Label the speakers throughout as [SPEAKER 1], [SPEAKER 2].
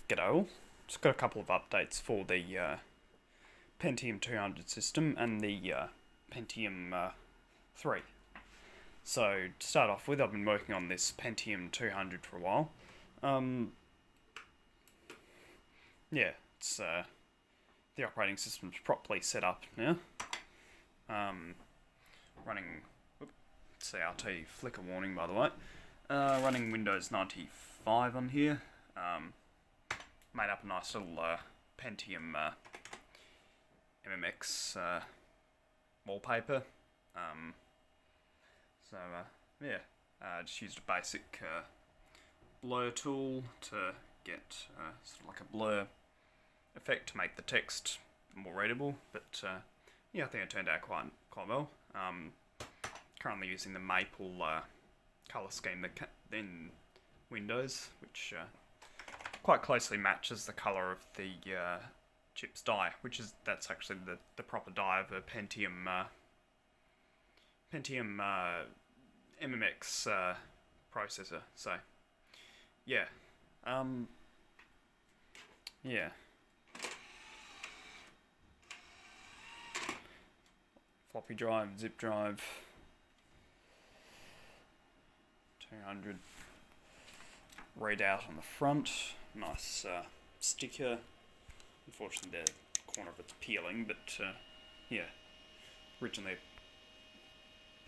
[SPEAKER 1] G'day all. Just got a couple of updates for the Pentium 200 system and the Pentium III. So, to start off with, I've been working on this Pentium 200 for a while. Yeah, it's the operating system's properly set up now. Running, CRT flicker warning by the way. Running Windows 95 on here. Made up a nice little Pentium MMX wallpaper. Just used a basic blur tool to get sort of like a blur effect to make the text more readable. But yeah, I think it turned out quite well. Currently using the maple colour scheme in Windows, which quite closely matches the colour of the chip's die, that's actually the proper die of a Pentium MMX processor. So yeah, yeah. Floppy drive, zip drive, 200 readout on the front. Nice sticker. Unfortunately, the corner of it's peeling, but yeah. Originally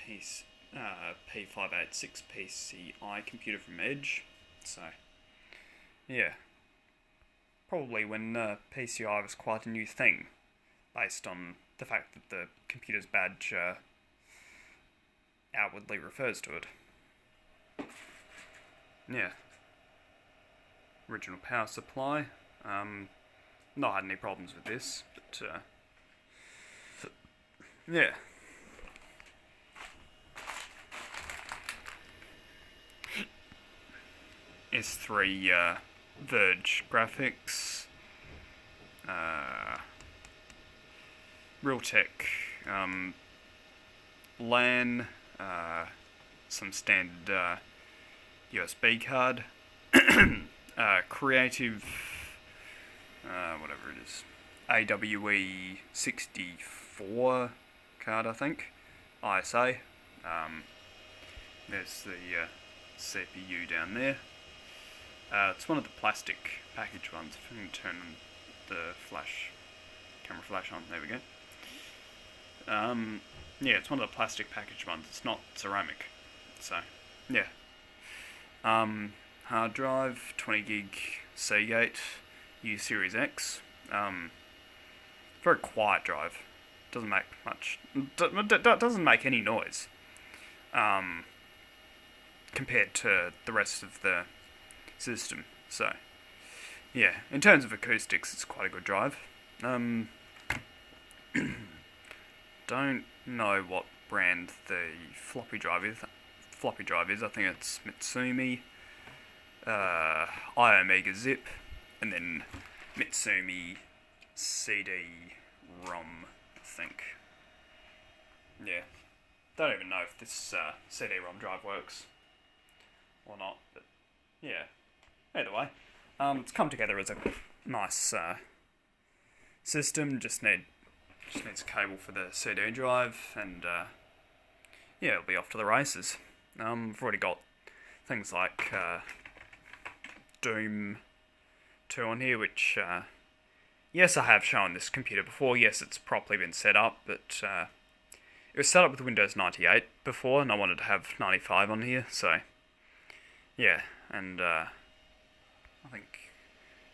[SPEAKER 1] P586 PCI computer from Edge. So yeah, probably when PCI was quite a new thing, based on the fact that the computer's badge outwardly refers to it. Yeah. Original power supply. Not had any problems with this, but yeah. S3 ViRGE graphics. Realtek LAN. Some standard USB card. Creative, whatever it is, AWE 64 card, I think, ISA. There's the CPU down there. It's one of the plastic package ones. If I can turn the camera flash on, there we go. Yeah, it's one of the plastic package ones. It's not ceramic. So, yeah. Hard drive, 20 gig Seagate U Series X. Very quiet drive. Doesn't make much. Doesn't make any noise. Compared to the rest of the system. So, yeah. In terms of acoustics, it's quite a good drive. Don't know what brand the floppy drive is. I think it's Mitsumi. iOmega Zip, and then Mitsumi CD-ROM, I think. Yeah, don't even know if this CD-ROM drive works or not, but yeah. Either way, it's come together as a nice system. Just needs a cable for the CD drive, and yeah, it'll be off to the races. I've already got things like Doom 2 on here, which, yes, I have shown this computer before. Yes, it's properly been set up, but it was set up with Windows 98 before, and I wanted to have 95 on here, so yeah, and I think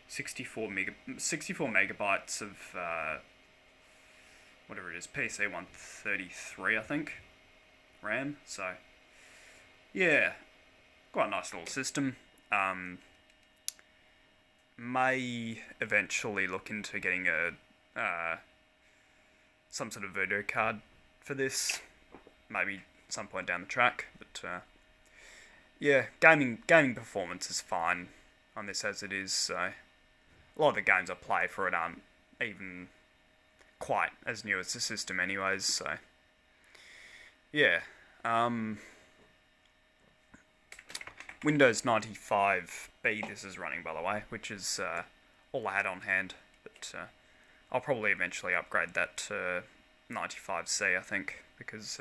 [SPEAKER 1] 64 megabytes of whatever it is, PC133, I think, RAM, so yeah, quite a nice little system. May eventually look into getting some sort of video card for this, maybe some point down the track. But yeah, gaming performance is fine on this as it is. So a lot of the games I play for it aren't even quite as new as the system, anyways. So yeah. Windows 95 speed this is running, by the way, which is all I had on hand. But I'll probably eventually upgrade that to 95C, I think, because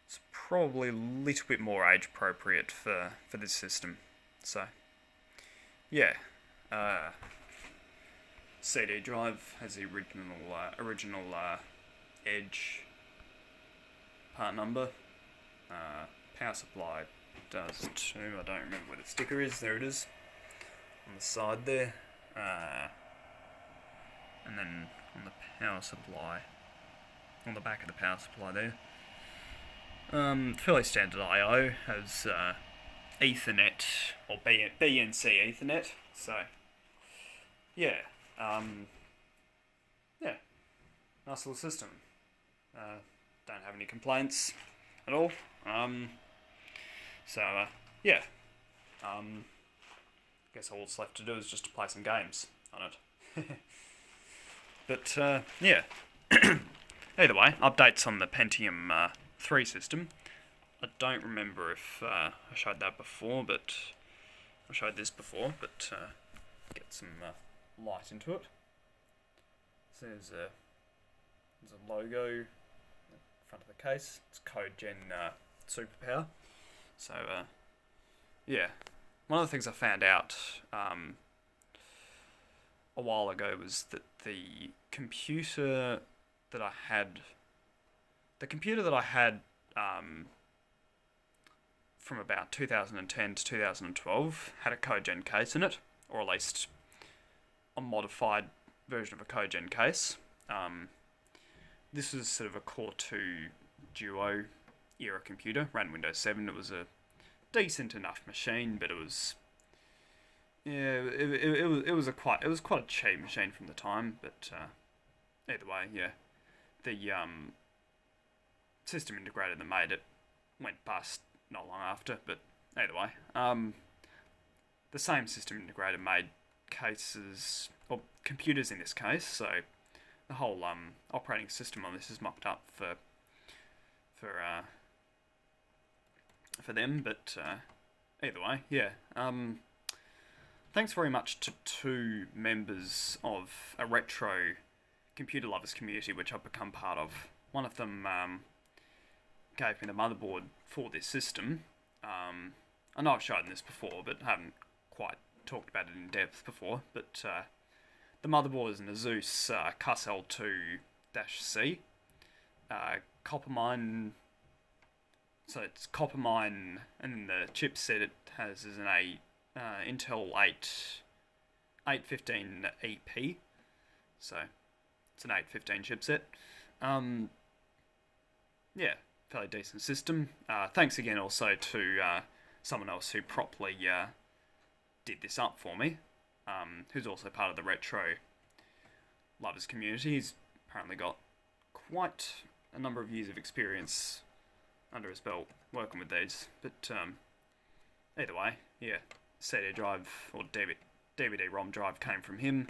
[SPEAKER 1] it's probably a little bit more age appropriate for this system. So, yeah. CD drive has the original Edge part number. Power supply does too. I don't remember where the sticker is. There it is on the side there. And then on the power supply, on the back of the power supply there, fairly standard I/O, has Ethernet or BNC Ethernet. So yeah, yeah, nice little system. Don't have any complaints at all. Yeah. Guess all that's left to do is just to play some games on it. But yeah. Either way, updates on the Pentium III system. I don't remember if I showed that before, but I showed this before, but get some light into it. So there's a logo in front of the case. It's Codegen SuperPower. So yeah, one of the things I found out a while ago was that the computer that I had from about 2010 to 2012 had a Codegen case in it, or at least a modified version of a Codegen case. This was sort of a Core 2 Duo era computer, ran Windows 7. It was a decent enough machine, but it was it was quite a cheap machine from the time. But either way, yeah, the system integrator that made it went bust not long after. But either way, the same system integrator made cases, or computers in this case, so the whole operating system on this is mocked up for them. But either way, yeah. Thanks very much to two members of a retro computer lovers community which I've become part of. One of them gave me the motherboard for this system. I know I've shown this before, but haven't quite talked about it in depth before. But the motherboard is an ASUS CUSL2-C. Coppermine. So it's Coppermine, and then the chipset it has is an Intel 815 EP. So it's an 815 chipset. Yeah, fairly decent system. Thanks again also to someone else who properly did this up for me, who's also part of the retro lovers community. He's apparently got quite a number of years of experience under his belt working with these. But either way, yeah, CD drive or DVD-ROM drive came from him.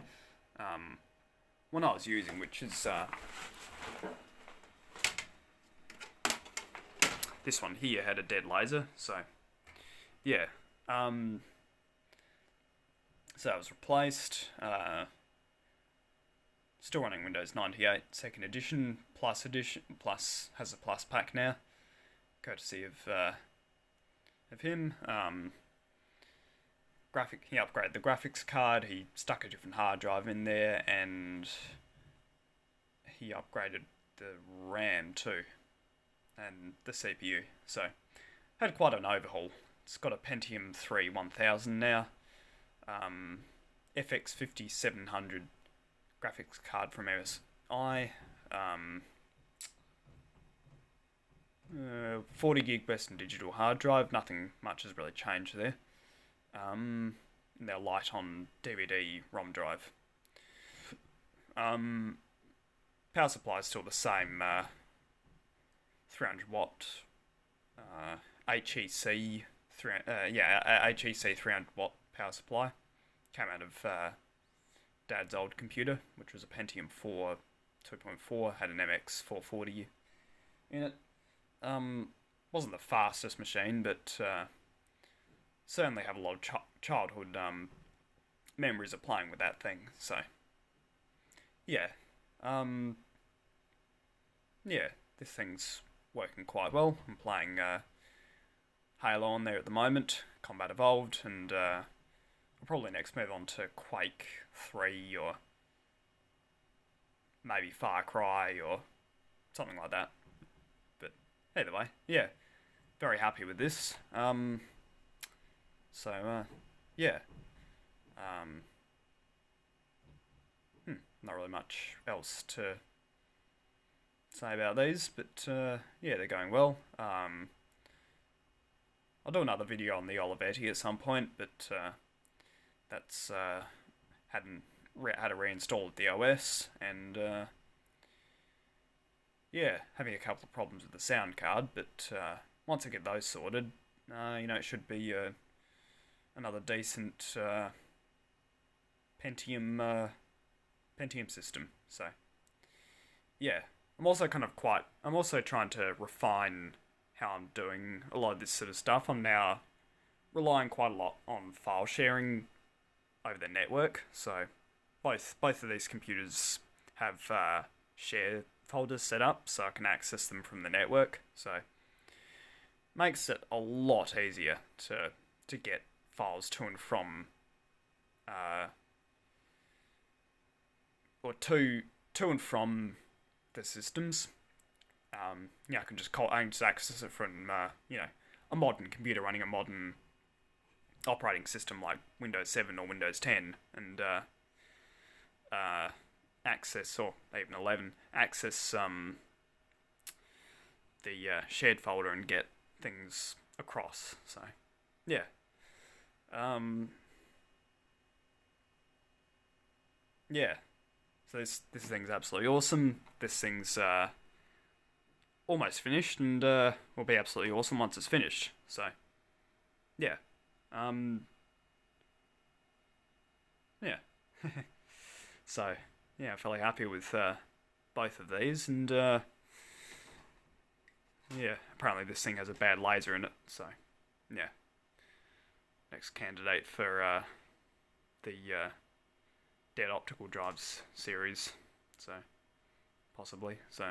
[SPEAKER 1] One I was using, which is this one here, had a dead laser. So yeah, so that was replaced. Still running Windows 98 Second Edition, Plus has a Plus pack now, courtesy of him. He upgraded the graphics card. He stuck a different hard drive in there, and he upgraded the RAM too, and the CPU. So had quite an overhaul. It's got a Pentium III 1000 now. FX 5700 graphics card from MSI. 40 gig Western Digital hard drive. Nothing much has really changed there. They're light on DVD-ROM drive. Power supply is still the same. 300 watt HEC 300 watt power supply. Came out of Dad's old computer, which was a Pentium 4 2.4, had an MX 440 in it. Wasn't the fastest machine, but certainly have a lot of childhood memories of playing with that thing. So yeah, yeah, this thing's working quite well. I'm playing Halo on there at the moment, Combat Evolved, and I'll probably next move on to Quake 3 or maybe Far Cry or something like that. But either way, yeah, very happy with this. Yeah. Not really much else to say about these, but yeah, they're going well. I'll do another video on the Olivetti at some point, but that's hadn't had to reinstall the OS, and yeah, having a couple of problems with the sound card, but once I get those sorted, it should be another decent Pentium system. So yeah, I'm also trying to refine how I'm doing a lot of this sort of stuff. I'm now relying quite a lot on file sharing over the network. So both of these computers have share folders set up, so I can access them from the network. So makes it a lot easier to get files to and from or to and from the systems. I can just access it from a modern computer running a modern operating system like Windows 7 or Windows 10, and access, or even 11, access the shared folder and get things across. So yeah, yeah. So this thing's absolutely awesome. This thing's almost finished, and will be absolutely awesome once it's finished. So yeah, yeah. So yeah, I'm fairly happy with both of these, and yeah, apparently this thing has a bad laser in it. So yeah, next candidate for the Dead Optical Drives series, so possibly. So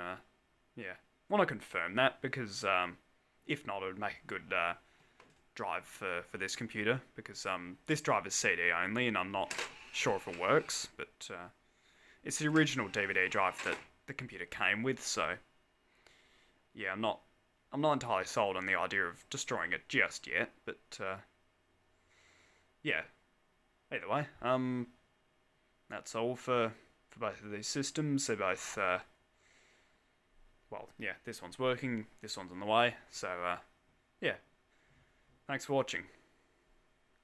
[SPEAKER 1] yeah, want to confirm that, because if not, it would make a good drive for this computer, because this drive is CD only, and I'm not sure if it works, but it's the original DVD drive that the computer came with. So yeah, I'm not entirely sold on the idea of destroying it just yet, but yeah, either way, that's all for both of these systems. They're both, well, yeah, this one's working, this one's on the way, so, yeah, thanks for watching.